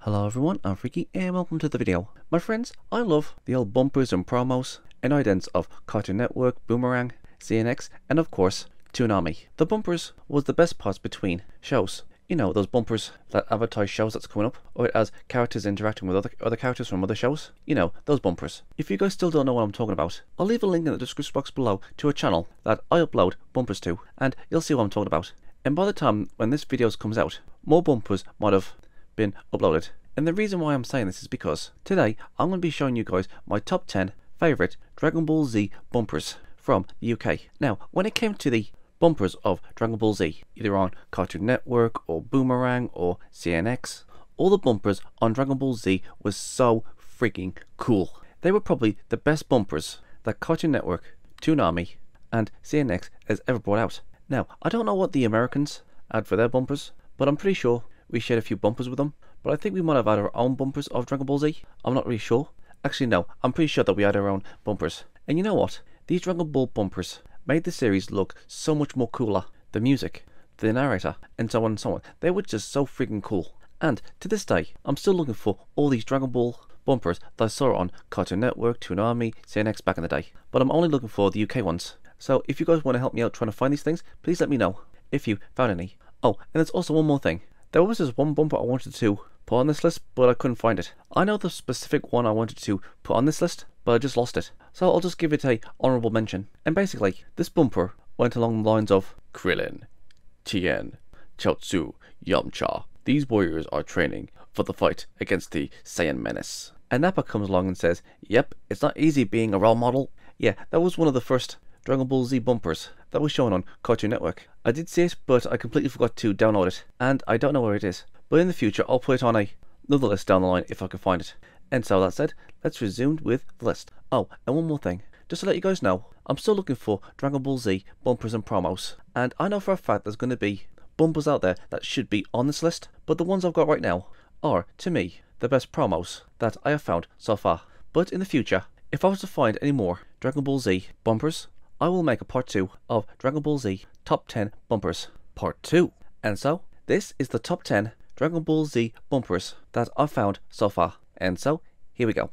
Hello everyone, I'm Freaky and welcome to the video. My friends, I love the old bumpers and promos and idents of Cartoon Network, Boomerang, CNX, and of course, Toonami. The bumpers was the best parts between shows. You know, those bumpers that advertise shows that's coming up, or it has characters interacting with other characters from other shows. You know, those bumpers. If you guys still don't know what I'm talking about, I'll leave a link in the description box below to a channel that I upload bumpers to, and you'll see what I'm talking about. And by the time when this video comes out, more bumpers might have been uploaded. And the reason why I'm saying this is because today I'm going to be showing you guys my top 10 favourite Dragon Ball Z bumpers from the UK. Now, when it came to the bumpers of Dragon Ball Z, either on Cartoon Network or Boomerang or CNX, all the bumpers on Dragon Ball Z was so freaking cool. They were probably the best bumpers that Cartoon Network, Toonami and CNX has ever brought out. Now, I don't know what the Americans had for their bumpers, but I'm pretty sure we shared a few bumpers with them. But I think we might have had our own bumpers of Dragon Ball Z. I'm not really sure. Actually, no, I'm pretty sure that we had our own bumpers. And you know what? These Dragon Ball bumpers made the series look so much more cooler. The music, the narrator, and so on and so on. They were just so freaking cool. And to this day, I'm still looking for all these Dragon Ball bumpers that I saw on Cartoon Network, Toonami, CNX back in the day. But I'm only looking for the UK ones. So if you guys want to help me out trying to find these things, please let me know if you found any. Oh, and there's also one more thing. There was this one bumper I wanted to put on this list, but I couldn't find it. I know the specific one I wanted to put on this list, but I just lost it. So I'll just give it a honourable mention. And basically, this bumper went along the lines of Krillin, Tien, Chaozu, Yamcha. These warriors are training for the fight against the Saiyan menace. And Nappa comes along and says, yep, it's not easy being a role model. Yeah, that was one of the first Dragon Ball Z bumpers that was shown on Cartoon Network. I did see it, but I completely forgot to download it, and I don't know where it is. But in the future, I'll put it on another list down the line if I can find it. And so that said, let's resume with the list. Oh, and one more thing. Just to let you guys know, I'm still looking for Dragon Ball Z bumpers and promos. And I know for a fact there's going to be bumpers out there that should be on this list, but the ones I've got right now are, to me, the best promos that I have found so far. But in the future, if I was to find any more Dragon Ball Z bumpers, I will make a part 2 of Dragon Ball Z Top 10 Bumpers Part 2. And so, this is the top 10 Dragon Ball Z bumpers that I've found so far. And so, here we go.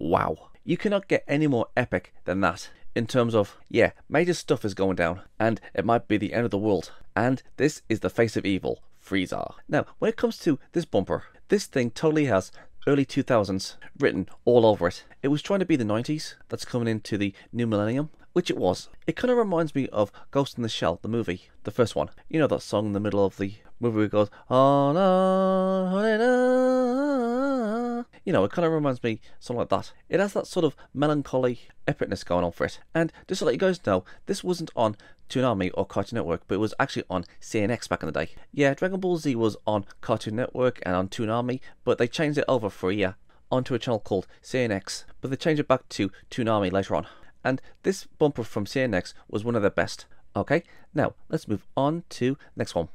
Wow, you cannot get any more epic than that in terms of, yeah, major stuff is going down and it might be the end of the world, and this is the face of evil, Frieza. Now, when it comes to this bumper, this thing totally has early 2000s written all over it. It was trying to be the 90s that's coming into the new millennium, which it was. It kind of reminds me of Ghost in the Shell, the movie, the first one. You know that song in the middle of the movie where it goes, oh no, oh, no. You know, it kind of reminds me something like that. It has that sort of melancholy epicness going on for it. And just to let you guys know, this wasn't on Toonami or Cartoon Network, but it was actually on CNX back in the day. Yeah, Dragon Ball Z was on Cartoon Network and on Toonami, but they changed it over for a year onto a channel called CNX, but they changed it back to Toonami later on. And this bumper from CNX was one of their best. Okay, now let's move on to the next one.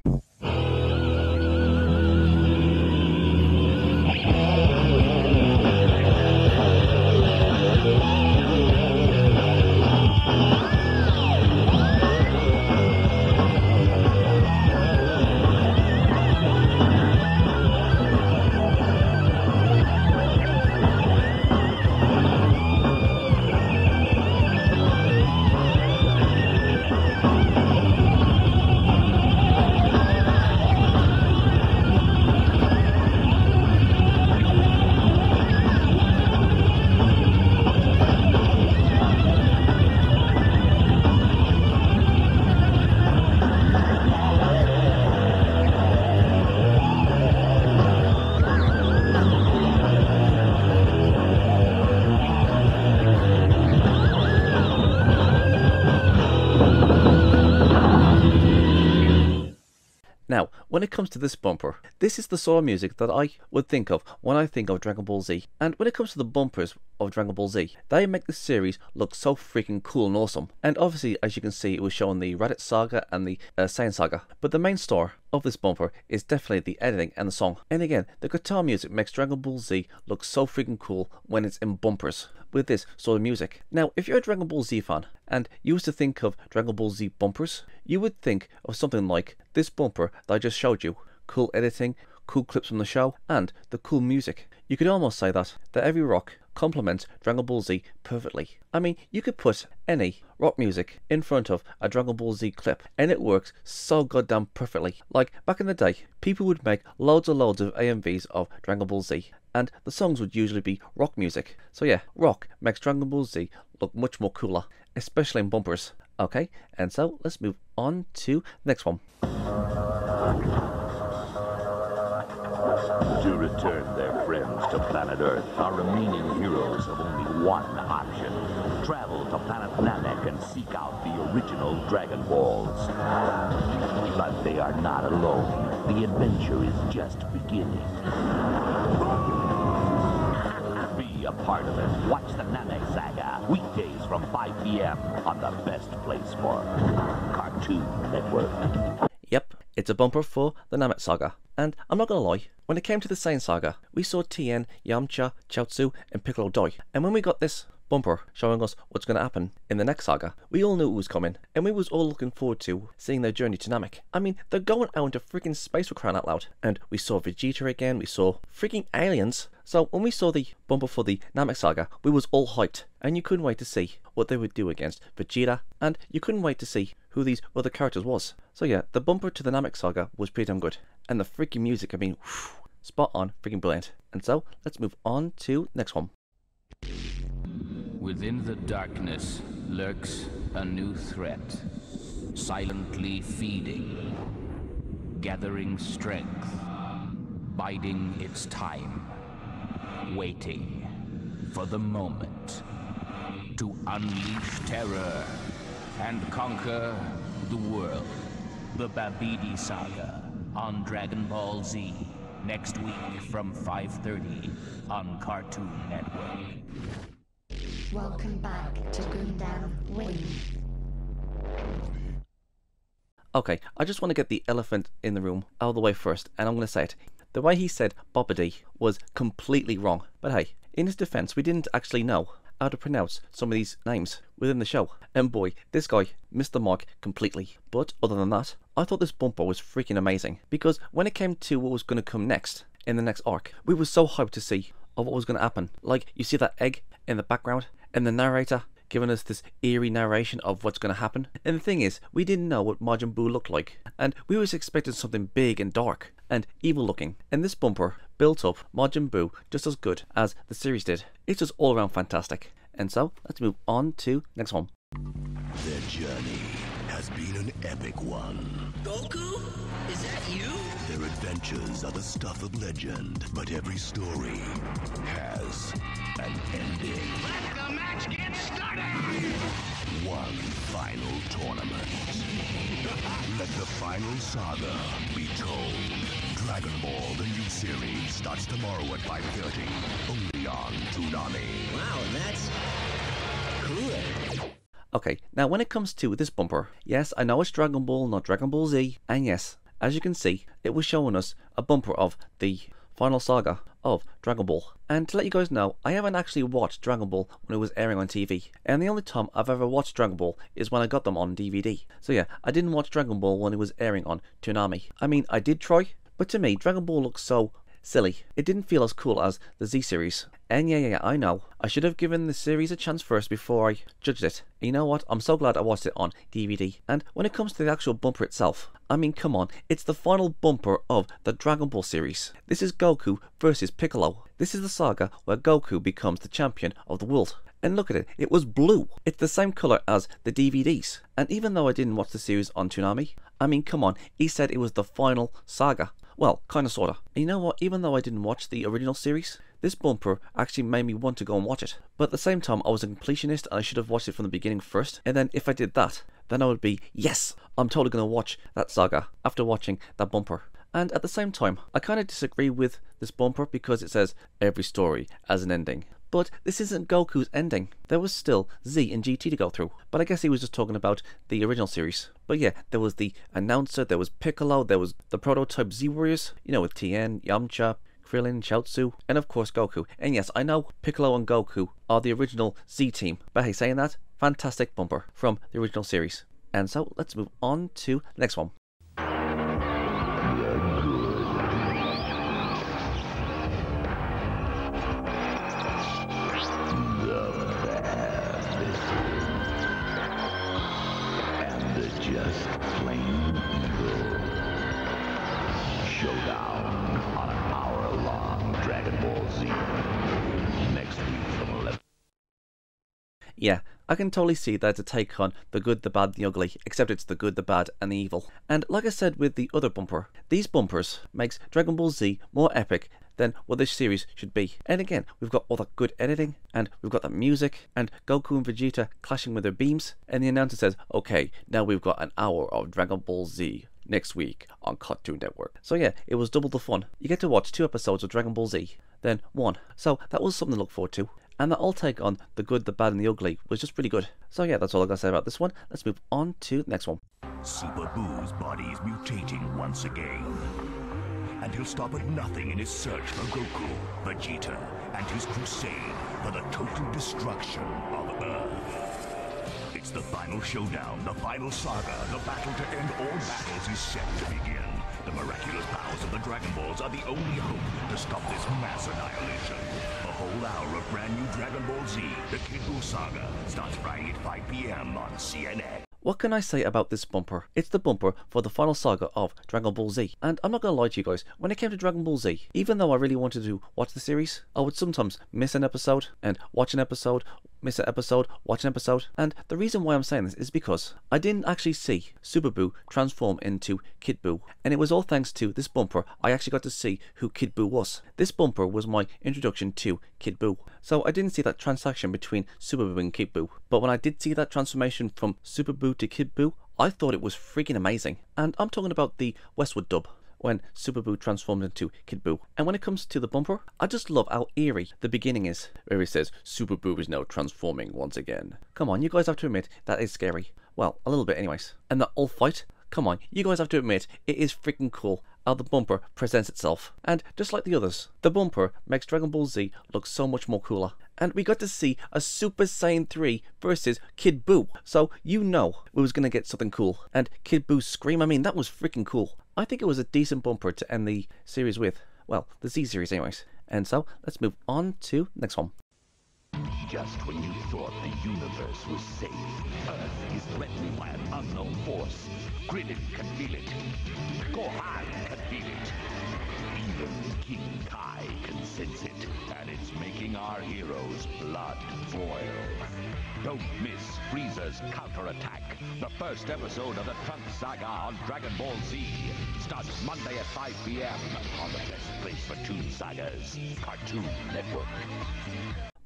Now, when it comes to this bumper, this is the sort of music that I would think of when I think of Dragon Ball Z. And when it comes to the bumpers of Dragon Ball Z, they make the series look so freaking cool and awesome. And obviously, as you can see, it was showing the Raditz saga and the Saiyan saga. But the main star of this bumper is definitely the editing and the song. And again, the guitar music makes Dragon Ball Z look so freaking cool when it's in bumpers with this sort of music. Now, if you're a Dragon Ball Z fan and you used to think of Dragon Ball Z bumpers, you would think of something like this bumper that I just showed you. Cool editing, cool clips from the show, and the cool music. You could almost say that every rock complements Dragon Ball Z perfectly. I mean, you could put any rock music in front of a Dragon Ball Z clip and it works so goddamn perfectly. Like back in the day, people would make loads and loads of AMVs of Dragon Ball Z and the songs would usually be rock music. So yeah, rock makes Dragon Ball Z look much more cooler, especially in bumpers. Okay, and so let's move on to the next one. To return their friends to planet Earth, our remaining heroes have only one option. Travel to planet Namek and seek out the original Dragon Balls. But they are not alone. The adventure is just beginning. Be a part of it. Watch the Namek Saga, weekdays from 5 p.m. on the best place for Cartoon Network. Yep, it's a bumper for the Namek Saga. And I'm not gonna lie, when it came to the Saiyan Saga, we saw Tien, Yamcha, Chaozu, and Piccolo die. And when we got this bumper showing us what's going to happen in the next saga, we all knew it was coming, and we was all looking forward to seeing their journey to Namek. I mean, they're going out into freaking space for crying out loud. And we saw Vegeta again, we saw freaking aliens. So when we saw the bumper for the Namek Saga, we was all hyped, and you couldn't wait to see what they would do against Vegeta, and you couldn't wait to see who these other characters was. So yeah, the bumper to the Namek Saga was pretty damn good. And the freaking music, I mean, whew, spot on, freaking brilliant. And so, let's move on to the next one. Within the darkness lurks a new threat, silently feeding, gathering strength, biding its time, waiting for the moment to unleash terror and conquer the world. The Babidi Saga on Dragon Ball Z, next week from 5:30 on Cartoon Network. Welcome back to Gundam Wing. Okay, I just want to get the elephant in the room out of the way first, and I'm going to say it. The way he said Babidi was completely wrong. But hey, in his defense, we didn't actually know how to pronounce some of these names within the show. And boy, this guy missed the mark completely. But other than that, I thought this bumper was freaking amazing. Because when it came to what was going to come next, in the next arc, we were so hyped to see of what was going to happen. Like, you see that egg in the background, and the narrator giving us this eerie narration of what's going to happen. And the thing is, we didn't know what Majin Buu looked like. And we was expecting something big and dark and evil looking. And this bumper built up Majin Buu just as good as the series did. It's just all around fantastic. And so, let's move on to next one. Their journey has been an epic one. Goku? Is that you? Their adventures are the stuff of legend, but every story has an ending. Let the match get started! One final tournament. Let the final saga be told. Dragon Ball, the new series, starts tomorrow at 5:30, only on Toonami. Wow, that's cool. Okay, now when it comes to this bumper, yes, I know it's Dragon Ball, not Dragon Ball Z, and yes, as you can see, it was showing us a bumper of the final saga of Dragon Ball. And to let you guys know, I haven't actually watched Dragon Ball when it was airing on TV, and the only time I've ever watched Dragon Ball is when I got them on DVD. So yeah, I didn't watch Dragon Ball when it was airing on Toonami. I mean, I did try, but to me, Dragon Ball looks so silly. It didn't feel as cool as the Z series. And yeah, I know. I should have given the series a chance first before I judged it. And you know what? I'm so glad I watched it on DVD. And when it comes to the actual bumper itself, I mean, come on. It's the final bumper of the Dragon Ball series. This is Goku versus Piccolo. This is the saga where Goku becomes the champion of the world. And look at it, it was blue. It's the same colour as the DVDs. And even though I didn't watch the series on Toonami, I mean, come on, he said it was the final saga. Well, kinda sorta. And you know what, even though I didn't watch the original series, this bumper actually made me want to go and watch it. But at the same time, I was a completionist and I should have watched it from the beginning first. And then if I did that, then I would be, yes, I'm totally going to watch that saga after watching that bumper. And at the same time, I kind of disagree with this bumper because it says every story has an ending. But this isn't Goku's ending. There was still Z and GT to go through. But I guess he was just talking about the original series. But yeah, there was the announcer, there was Piccolo, there was the prototype Z Warriors, you know, with Tien, Yamcha, Krillin, Chaozu, and of course Goku. And yes, I know Piccolo and Goku are the original Z team. But hey, saying that, fantastic bumper from the original series. And so let's move on to the next one. Just plain evil. Showdown on an hour-long Dragon Ball Z. Next week from 11. Yeah, I can totally see that it's a take on the good, the bad, the ugly, except it's the good, the bad, and the evil. And like I said with the other bumper, these bumpers makes Dragon Ball Z more epic than what this series should be. And again, we've got all that good editing, and we've got that music, and Goku and Vegeta clashing with their beams, and the announcer says, okay, now we've got an hour of Dragon Ball Z next week on Cartoon Network. So yeah, it was double the fun. You get to watch 2 episodes of Dragon Ball Z, then 1. So that was something to look forward to. And that all take on the good, the bad, and the ugly was just pretty good. So yeah, that's all I gotta say about this one. Let's move on to the next one. Super Boo's body is mutating once again. And he'll stop at nothing in his search for Goku, Vegeta, and his crusade for the total destruction of Earth. It's the final showdown, the final saga, the battle to end all battles is set to begin. The miraculous powers of the Dragon Balls are the only hope to stop this mass annihilation. A whole hour of brand new Dragon Ball Z, the Kid Buu saga, starts Friday at 5 p.m. on CNN. What can I say about this bumper? It's the bumper for the final saga of Dragon Ball Z. And I'm not gonna lie to you guys, when it came to Dragon Ball Z, even though I really wanted to watch the series, I would sometimes miss an episode, and watch an episode, miss an episode, watch an episode. And the reason why I'm saying this is because I didn't actually see Super Buu transform into Kid Buu. And it was all thanks to this bumper I actually got to see who Kid Buu was. This bumper was my introduction to Kid Buu. So I didn't see that transaction between Super Buu and Kid Buu. But when I did see that transformation from Super Buu to Kid Buu, I thought it was freaking amazing. And I'm talking about the Westwood dub, when Super Buu transformed into Kid Buu. And when it comes to the bumper, I just love how eerie the beginning is, where he says, Super Buu is now transforming once again. Come on, you guys have to admit, that is scary. Well, a little bit anyways. And that old fight, come on, you guys have to admit, it is freaking cool how the bumper presents itself. And just like the others, the bumper makes Dragon Ball Z look so much more cooler. And we got to see a Super Saiyan 3 versus Kid Buu. So you know we was going to get something cool. And Kid Buu's scream, I mean, that was freaking cool. I think it was a decent bumper to end the series with. Well, the Z series anyways. And so, let's move on to the next one. Just when you thought the universe was safe, Earth is threatened by an unknown force. Krillin can feel it. Gohan can feel it. Even King Kai can sense it. And it's making our heroes' blood boil. Don't miss Frieza's counterattack. The first episode of the Trunks saga on Dragon Ball Z starts Monday at 5 p.m. on the best place for toon sagas, Cartoon Network.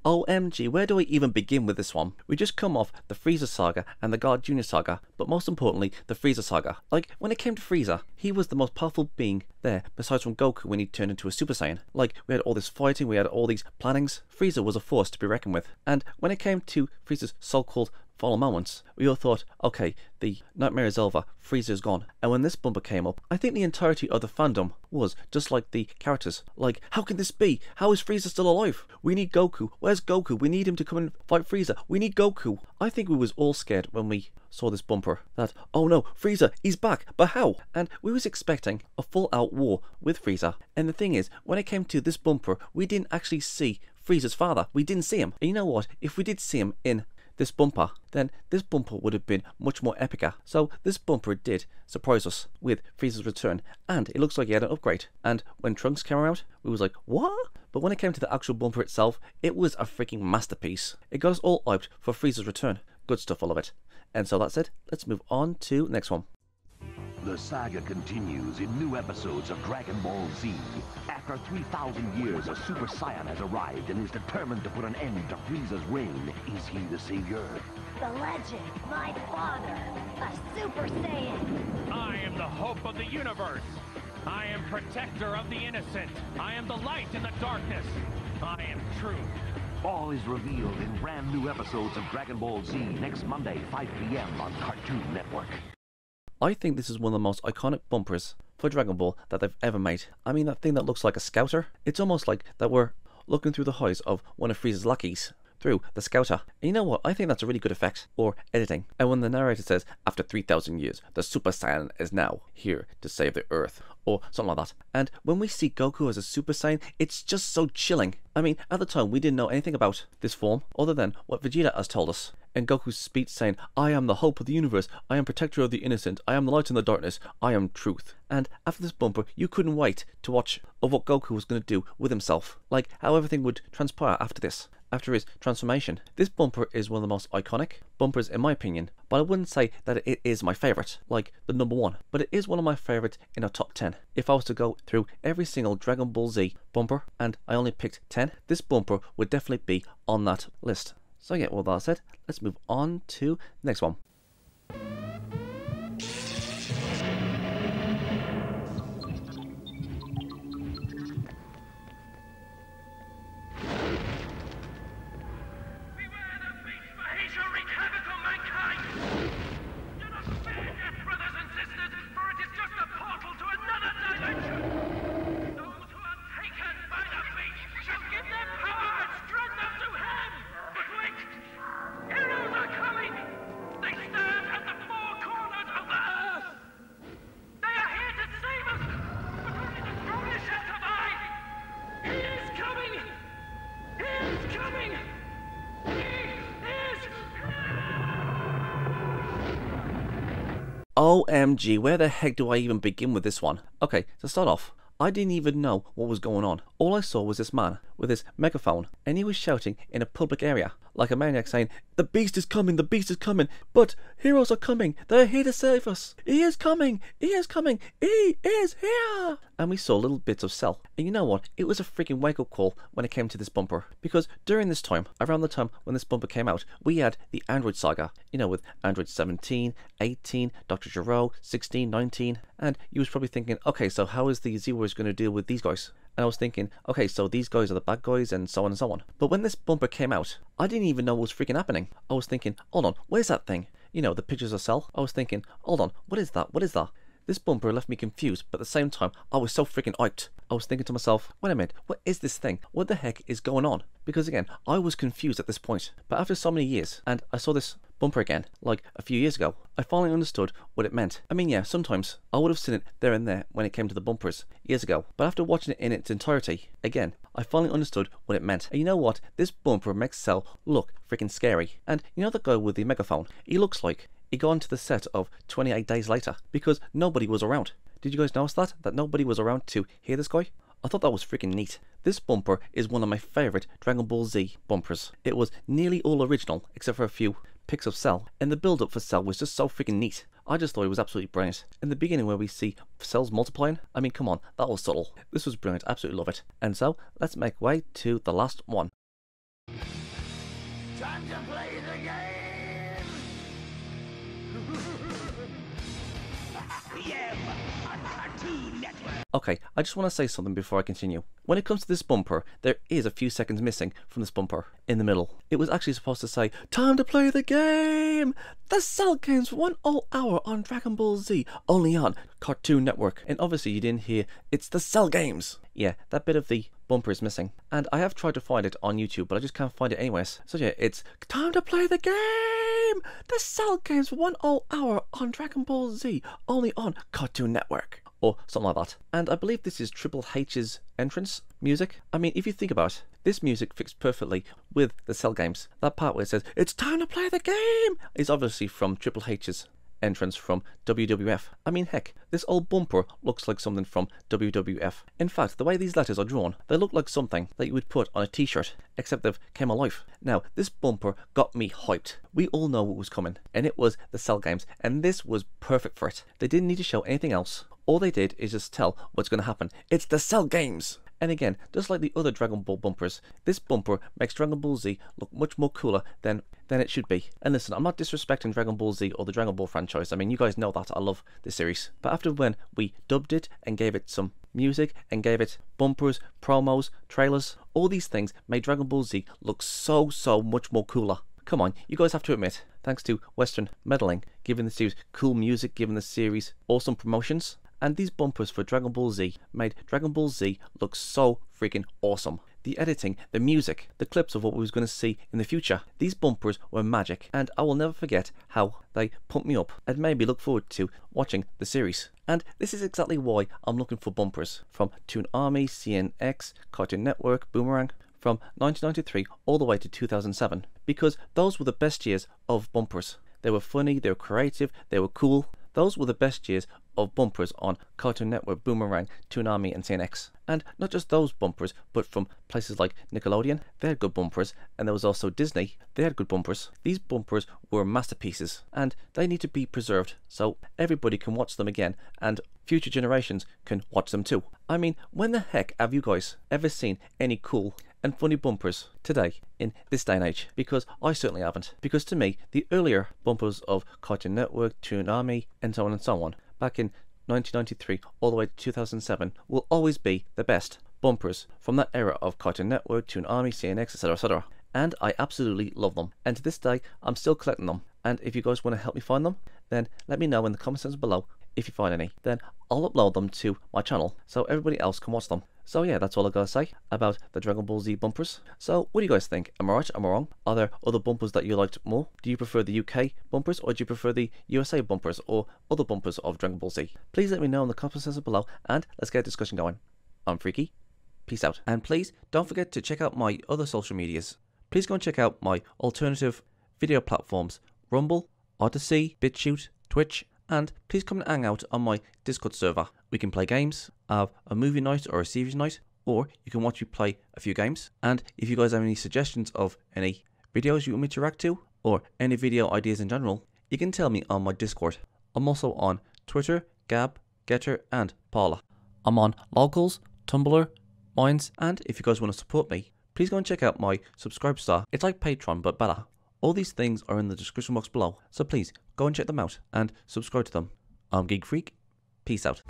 OMG, where do I even begin with this one? We just come off the Frieza saga and the God Jr. saga, but most importantly, the Frieza saga. Like, when it came to Frieza, he was the most powerful being there, besides from Goku when he turned into a Super Saiyan. Like, we had all this fighting, we had all these plannings. Frieza was a force to be reckoned with. And when it came to Frieza's so-called final moments, we all thought, okay, the nightmare is over, Frieza's gone. And when this bumper came up, I think the entirety of the fandom was just like the characters. Like, how can this be? How is Frieza still alive? We need Goku. Where's Goku? We need him to come and fight Frieza. We need Goku. I think we was all scared when we saw this bumper that, oh no, Frieza, he's back, but how? And we was expecting a full-out war with Frieza. And the thing is, when it came to this bumper, we didn't actually see Frieza's father. We didn't see him. And you know what? If we did see him in this bumper, then this bumper would have been much more epicer. So this bumper did surprise us with Frieza's return, and it looks like he had an upgrade. And when Trunks came around, we was like, what? But when it came to the actual bumper itself, it was a freaking masterpiece. It got us all hyped for Frieza's return. Good stuff, all of it. And so that's it. Let's move on to the next one. The saga continues in new episodes of Dragon Ball Z. After 3,000 years, a Super Saiyan has arrived and is determined to put an end to Frieza's reign. Is he the savior? The legend, my father, a Super Saiyan. I am the hope of the universe. I am protector of the innocent. I am the light in the darkness. I am truth. All is revealed in brand new episodes of Dragon Ball Z next Monday, 5 p.m. on Cartoon Network. I think this is one of the most iconic bumpers for Dragon Ball that they've ever made. I mean, that thing that looks like a scouter. It's almost like that we're looking through the eyes of one of Frieza's lackeys through the scouter. And you know what? I think that's a really good effect, or editing. And when the narrator says, after 3,000 years, the Super Saiyan is now here to save the Earth, or something like that. And when we see Goku as a Super Saiyan, it's just so chilling. I mean, at the time, we didn't know anything about this form, other than what Vegeta has told us. And Goku's speech saying, I am the hope of the universe, I am protector of the innocent, I am the light in the darkness, I am truth. And after this bumper, you couldn't wait to watch of what Goku was going to do with himself. Like, how everything would transpire after this, after his transformation. This bumper is one of the most iconic bumpers in my opinion, but I wouldn't say that it is my favourite, like the #1, but it is one of my favourites in a top 10. If I was to go through every single Dragon Ball Z bumper, and I only picked 10, this bumper would definitely be on that list. So yeah, with that said, let's move on to the next one. OMG, where the heck do I even begin with this one? Okay, to start off, I didn't even know what was going on. All I saw was this man with his megaphone, and he was shouting in a public area, like a maniac saying, the beast is coming, but heroes are coming, they're here to save us. He is coming, he is coming, he is here. And we saw little bits of Cell. And you know what? It was a freaking wake-up call when it came to this bumper. Because during this time, around the time when this bumper came out, we had the Android saga, you know, with Android 17, 18, Dr. Gero, 16, 19, and you was probably thinking, okay, so how is the Z-Warriors going to deal with these guys? And I was thinking, okay, so these guys are the bad guys and so on and so on. But when this bumper came out, I didn't even know what was freaking happening. I was thinking, hold on, where's that thing? You know, the pictures of Cell. I was thinking, hold on, what is that? What is that? This bumper left me confused, but at the same time, I was so freaking hyped. I was thinking to myself, wait a minute, what is this thing? What the heck is going on? Because again, I was confused at this point. But after so many years, and I saw this bumper again, like a few years ago, I finally understood what it meant. I mean, yeah, sometimes I would have seen it there and there when it came to the bumpers years ago. But after watching it in its entirety, again, I finally understood what it meant. And you know what? This bumper makes Cell look freaking scary. And you know the guy with the megaphone? He looks like he got into the set of 28 Days Later because nobody was around. Did you guys notice that? That nobody was around to hear this guy? I thought that was freaking neat. This bumper is one of my favourite Dragon Ball Z bumpers. It was nearly all original except for a few pics of Cell, and the build up for Cell was just so freaking neat. I just thought it was absolutely brilliant. In the beginning where we see cells multiplying, I mean come on, that was subtle. This was brilliant, absolutely love it. And so, let's make way to the last one. Time to play the game! Yeah, on Cartoon Network. Okay, I just want to say something before I continue. When it comes to this bumper, there is a few seconds missing from this bumper in the middle. It was actually supposed to say, time to play the game! The Cell Games for 1 whole hour on Dragon Ball Z, only on Cartoon Network. And obviously you didn't hear, it's the Cell Games! Yeah, that bit of the bumper is missing. And I have tried to find it on YouTube, but I just can't find it anyways. So yeah, it's time to play the game! The Cell Games for 1 whole hour on Dragon Ball Z, only on Cartoon Network. Or something like that. And I believe this is Triple H's entrance music. I mean, if you think about it, this music fits perfectly with the Cell Games. That part where it says, it's time to play the game, is obviously from Triple H's entrance from WWF. I mean, heck, this old bumper looks like something from WWF. In fact, the way these letters are drawn, they look like something that you would put on a t-shirt, except they've came alive. Now, this bumper got me hyped. We all know what was coming, and it was the Cell games, and this was perfect for it. They didn't need to show anything else. All they did is just tell what's going to happen. It's the Cell games! And again, just like the other Dragon Ball bumpers, this bumper makes Dragon Ball Z look much more cooler than it should be. And listen, I'm not disrespecting Dragon Ball Z or the Dragon Ball franchise. I mean, you guys know that I love this series. But after when we dubbed it and gave it some music and gave it bumpers, promos, trailers, all these things made Dragon Ball Z look so much more cooler. Come on, you guys have to admit, thanks to Western meddling, giving the series cool music, giving the series awesome promotions, and these bumpers for Dragon Ball Z made Dragon Ball Z look so freaking awesome. The editing, the music, the clips of what we was going to see in the future. These bumpers were magic, and I will never forget how they pumped me up and made me look forward to watching the series. And this is exactly why I'm looking for bumpers from Toon Army, CNX, Cartoon Network, Boomerang, from 1993 all the way to 2007, because those were the best years of bumpers. They were funny, they were creative, they were cool. Those were the best years of bumpers on Cartoon Network, Boomerang, Toon Army and CNX. And not just those bumpers, but from places like Nickelodeon, they had good bumpers, and there was also Disney, they had good bumpers. These bumpers were masterpieces, and they need to be preserved so everybody can watch them again, and future generations can watch them too. I mean, when the heck have you guys ever seen any cool and funny bumpers today in this day and age? Because I certainly haven't. Because to me, the earlier bumpers of Cartoon Network, Toon Army, and so on, back in 1993 all the way to 2007, will always be the best bumpers from that era of Cartoon Network, Toon Army, CNX, etc, etc. And I absolutely love them. And to this day, I'm still collecting them. And if you guys want to help me find them, then let me know in the comment section below if you find any. Then I'll upload them to my channel so everybody else can watch them. So yeah, that's all I gotta say about the Dragon Ball Z bumpers. So what do you guys think? Am I right? Am I wrong? Are there other bumpers that you liked more? Do you prefer the UK bumpers, or do you prefer the USA bumpers, or other bumpers of Dragon Ball Z? Please let me know in the comment section below, and let's get a discussion going. I'm Freaky. Peace out. And please don't forget to check out my other social medias. Please go and check out my alternative video platforms: Rumble, Odyssey, BitChute, Twitch, and please come and hang out on my Discord server. We can play games, have a movie night or a series night, or you can watch me play a few games. And if you guys have any suggestions of any videos you want me to react to, or any video ideas in general, you can tell me on my Discord. I'm also on Twitter, Gab, Getter, and Parler. I'm on Locals, Tumblr, Minds, and if you guys want to support me, please go and check out my Subscribe Star. It's like Patreon, but better. All these things are in the description box below, so please go and check them out and subscribe to them. I'm Geek Freak. Peace out.